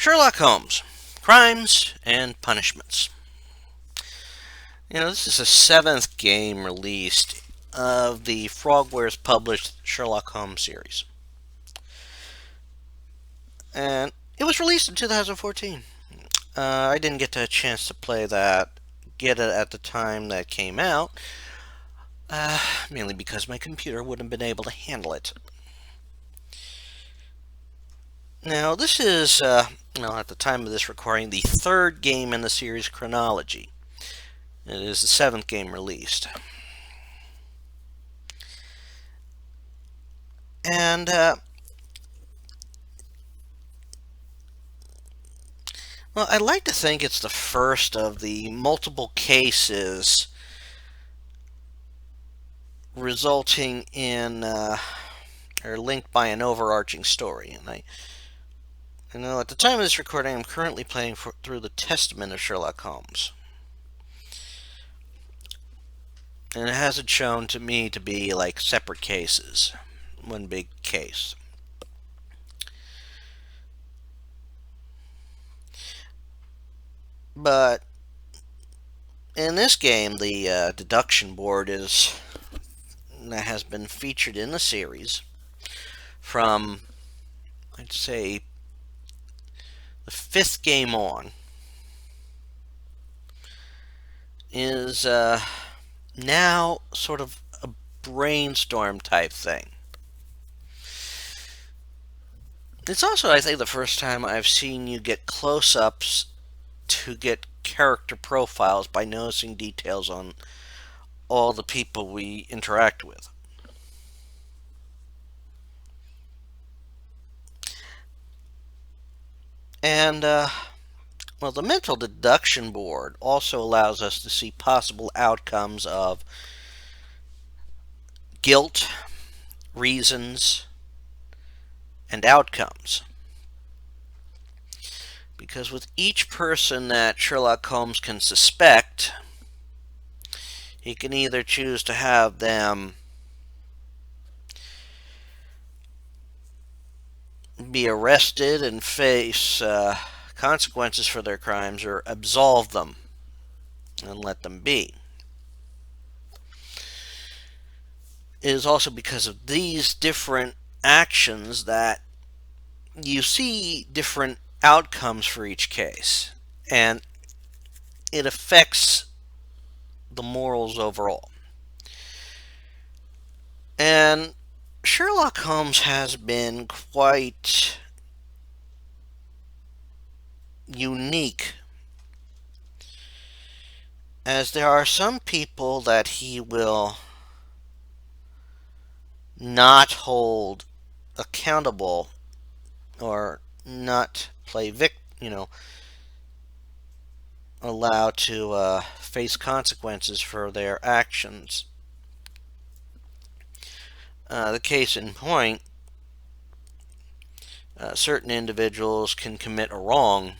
Sherlock Holmes, Crimes and Punishments. This is the seventh game released of the Frogwares published Sherlock Holmes series. And it was released in 2014. I didn't get a chance to get it at the time that it came out, mainly because my computer wouldn't have been able to handle it. Now, this is, at the time of this recording, the third game in the series chronology. It is the seventh game released. And, I'd like to think it's the first of the multiple cases resulting in, or linked by an overarching story. And I know at the time of this recording, I'm currently playing through the Testament of Sherlock Holmes. And it hasn't shown to me to be like separate cases, one big case. But in this game, the deduction board has been featured in the series from, I'd say, the fifth game on. Is now sort of a brainstorm type thing. It's also, I think, the first time I've seen you get close-ups to get character profiles by noticing details on all the people we interact with. And, the mental deduction board also allows us to see possible outcomes of guilt, reasons, and outcomes. Because with each person that Sherlock Holmes can suspect, he can either choose to have them be arrested and face consequences for their crimes, or absolve them and let them be. It is also because of these different actions that you see different outcomes for each case, and it affects the morals overall. And Sherlock Holmes has been quite unique, as there are some people that he will not hold accountable or not play allow to face consequences for their actions. The case in point, certain individuals can commit a wrong.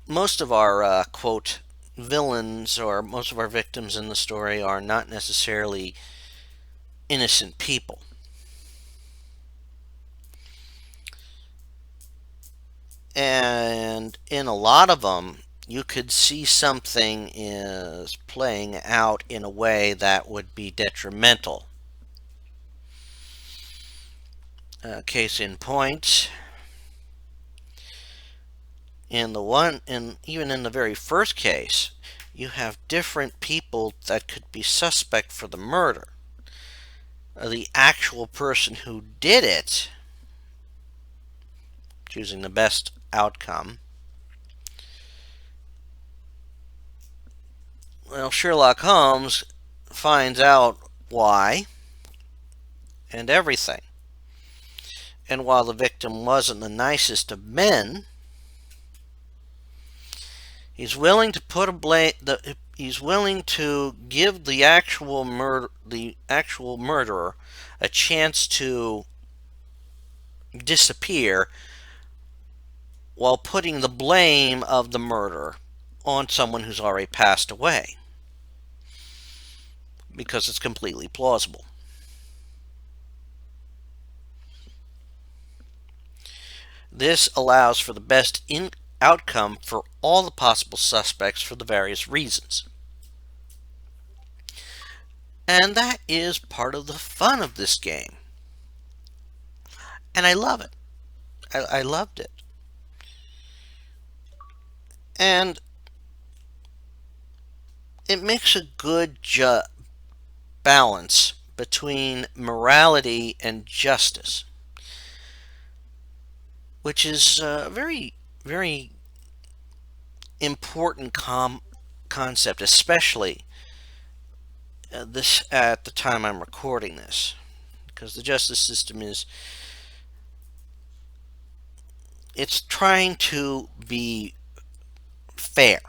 Most of our, quote, villains, or most of our victims in the story, are not necessarily innocent people. And in a lot of them, you could see something is playing out in a way that would be detrimental. Case in point, even in the very first case, you have different people that could be suspect for the murder. The actual person who did it, choosing the best outcome. Well, Sherlock Holmes finds out why and everything. And while the victim wasn't the nicest of men, he's willing to he's willing to give the actual murderer a chance to disappear, while putting the blame of the murder on someone who's already passed away, because it's completely plausible. This allows for the best outcome for all the possible suspects for the various reasons. And that is part of the fun of this game. And I love it. I loved it. And it makes a good balance between morality and justice, which is a very, very important concept, especially this at the time I'm recording this, because the justice system it's trying to be fair,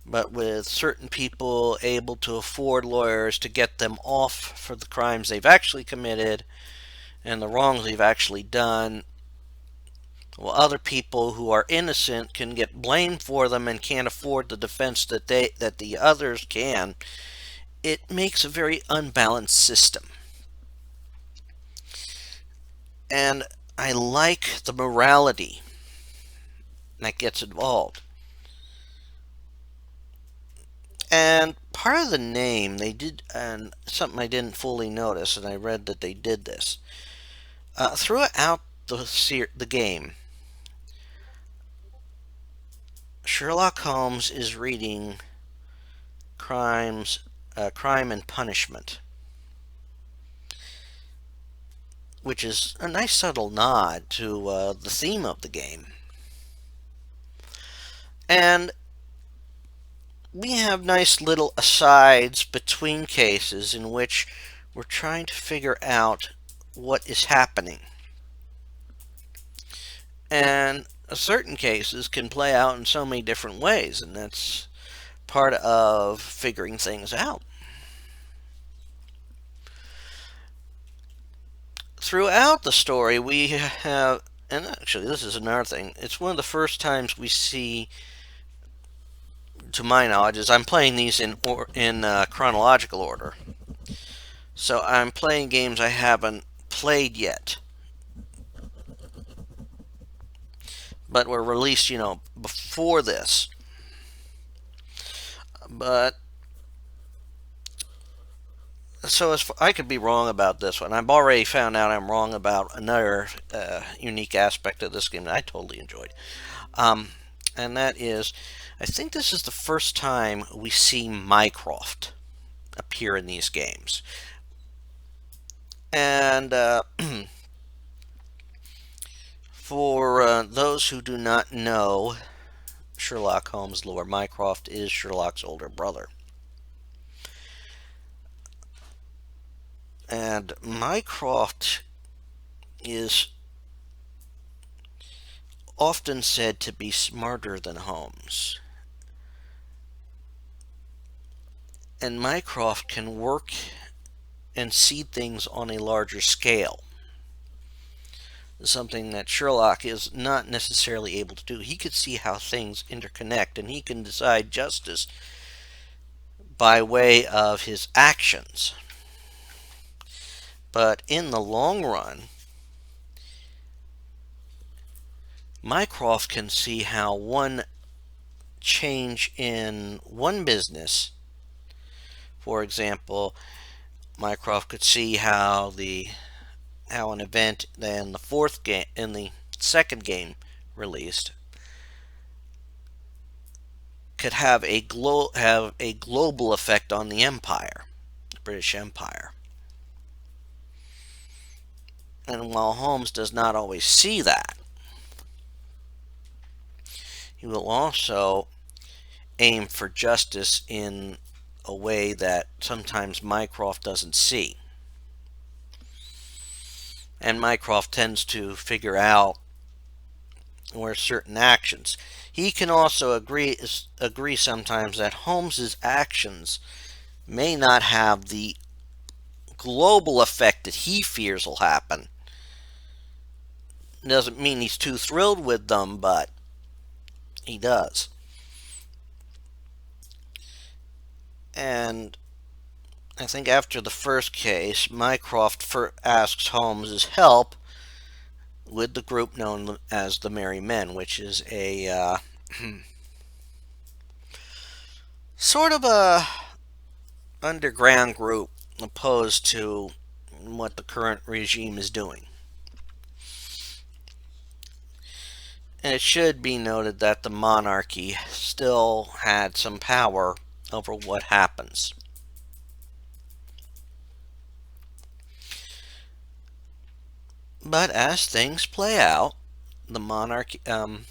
but with certain people able to afford lawyers to get them off for the crimes they've actually committed and the wrongs they've actually done, while other people who are innocent can get blamed for them and can't afford the defense that the others can. It makes a very unbalanced system. And I like the morality that gets involved. And part of the name they did, and something I didn't fully notice, and I read that they did this throughout the game. Sherlock Holmes is reading Crime and Punishment, which is a nice subtle nod to the theme of the game. And we have nice little asides between cases in which we're trying to figure out what is happening. And certain cases can play out in so many different ways, and that's part of figuring things out. Throughout the story, we have, and actually this is another thing, it's one of the first times we see, to my knowledge, is I'm playing these in chronological order. So I'm playing games I haven't played yet, but were released, before this. But so I could be wrong about this one. I've already found out I'm wrong about another unique aspect of this game that I totally enjoyed. And that is, I think this is the first time we see Mycroft appear in these games. And for those who do not know Sherlock Holmes lore, Mycroft is Sherlock's older brother. And Mycroft is often said to be smarter than Holmes. And Mycroft can work and see things on a larger scale. Something that Sherlock is not necessarily able to do. He could see how things interconnect, and he can decide justice by way of his actions. But in the long run, Mycroft can see how one change in one business, for example, Mycroft could see how an event in the second game released could have a global effect on the Empire, the British Empire. And while Holmes does not always see that, he will also aim for justice in a way that sometimes Mycroft doesn't see. And Mycroft tends to figure out where certain actions. He can also agree sometimes that Holmes's actions may not have the global effect that he fears will happen. Doesn't mean he's too thrilled with them, but he does. And I think after the first case, Mycroft asks Holmes' help with the group known as the Merry Men, which is a sort of a underground group opposed to what the current regime is doing. And it should be noted that the monarchy still had some power over what happens. But as things play out, the monarchy, the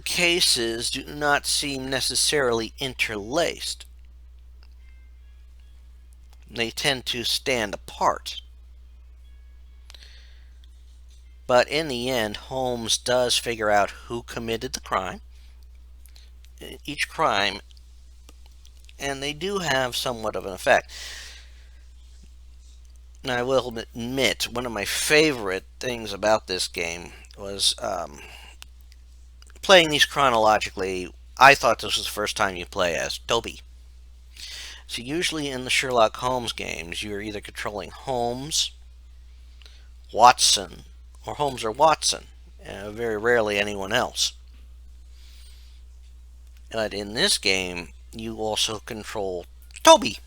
cases do not seem necessarily interlaced. They tend to stand apart. But in the end, Holmes does figure out who committed the crime, each crime, and they do have somewhat of an effect. Now, I will admit, one of my favorite things about this game was playing these chronologically. I thought this was the first time you play as Toby. So usually in the Sherlock Holmes games, you're either controlling Holmes, Watson, or Holmes or Watson. Very rarely anyone else. But in this game, you also control Toby,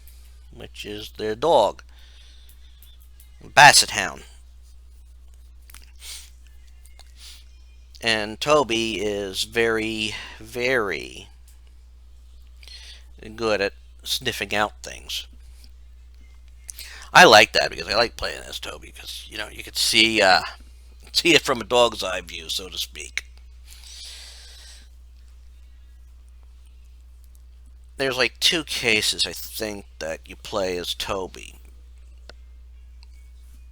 which is their dog, Basset Hound. And Toby is very, very good at sniffing out things. I like that because I like playing as Toby because you could see it from a dog's eye view, so to speak. There's like two cases I think that you play as Toby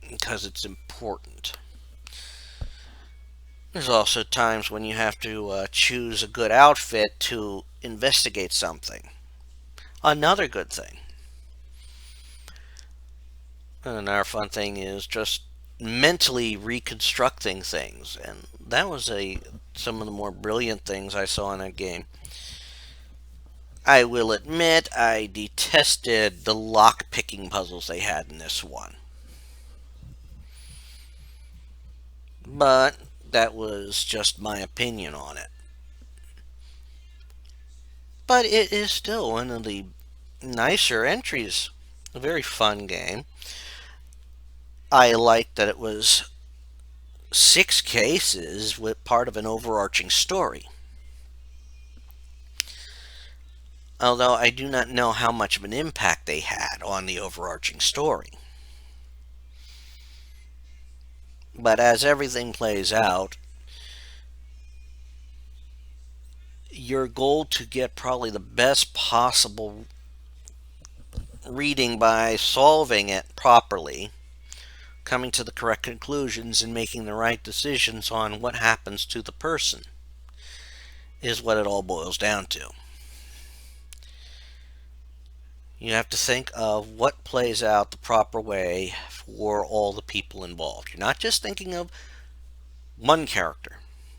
because it's important. There's also times when you have to choose a good outfit to investigate something. Another good thing. Another fun thing is just mentally reconstructing things, and that was some of the more brilliant things I saw in that game. I will admit I detested the lock-picking puzzles they had in this one. But that was just my opinion on it. But it is still one of the nicer entries. A very fun game. I liked that it was 6 cases with part of an overarching story. Although I do not know how much of an impact they had on the overarching story. But as everything plays out, your goal to get probably the best possible reading by solving it properly, coming to the correct conclusions, and making the right decisions on what happens to the person is what it all boils down to. You have to think of what plays out the proper way for all the people involved. You're not just thinking of one character.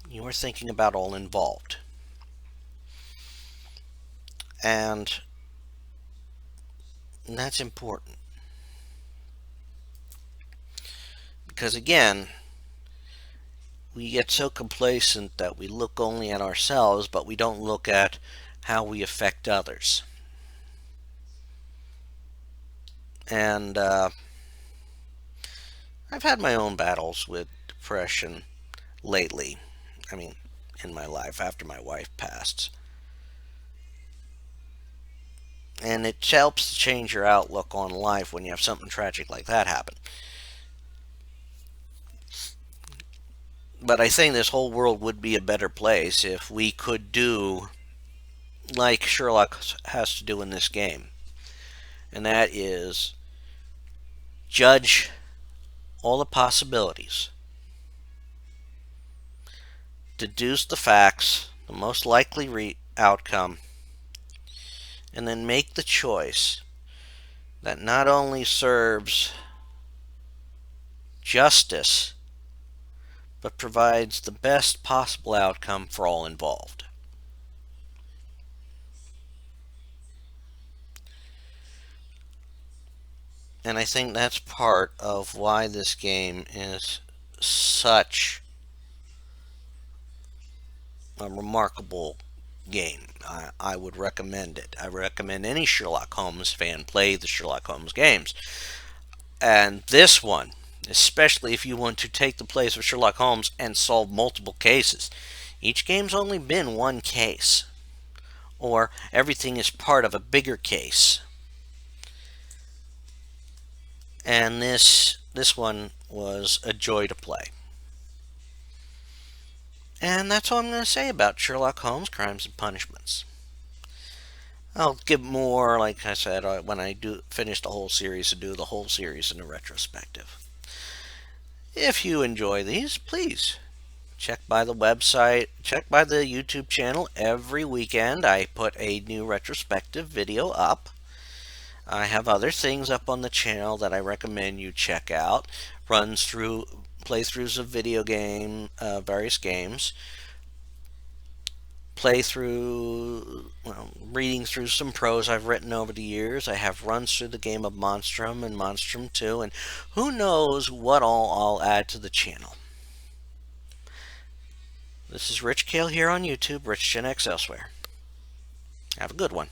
You are thinking about all involved. And that's important. Because again, we get so complacent that we look only at ourselves, but we don't look at how we affect others. And I've had my own battles with depression lately. I mean, in my life after my wife passed. And it helps to change your outlook on life when you have something tragic like that happen. But I think this whole world would be a better place if we could do like Sherlock has to do in this game. And that is judge all the possibilities, deduce the facts, the most likely outcome, and then make the choice that not only serves justice, but provides the best possible outcome for all involved. And I think that's part of why this game is such a remarkable game. I would recommend it. I recommend any Sherlock Holmes fan play the Sherlock Holmes games. And this one, especially if you want to take the place of Sherlock Holmes and solve multiple cases. Each game's only been one case, or everything is part of a bigger case. And this one was a joy to play. And that's all I'm going to say about Sherlock Holmes: Crimes and Punishments. I'll give more, like I said, when I do finish the whole series, to do the whole series in a retrospective. If you enjoy these, please check by the website, check by the YouTube channel. Every weekend I put a new retrospective video up. I have other things up on the channel that I recommend you check out. Runs through playthroughs of various games. Reading through some prose I've written over the years. I have runs through the game of Monstrum and Monstrum 2, and who knows what all I'll add to the channel. This is Rich Kale here on YouTube, Rich Gen X elsewhere. Have a good one.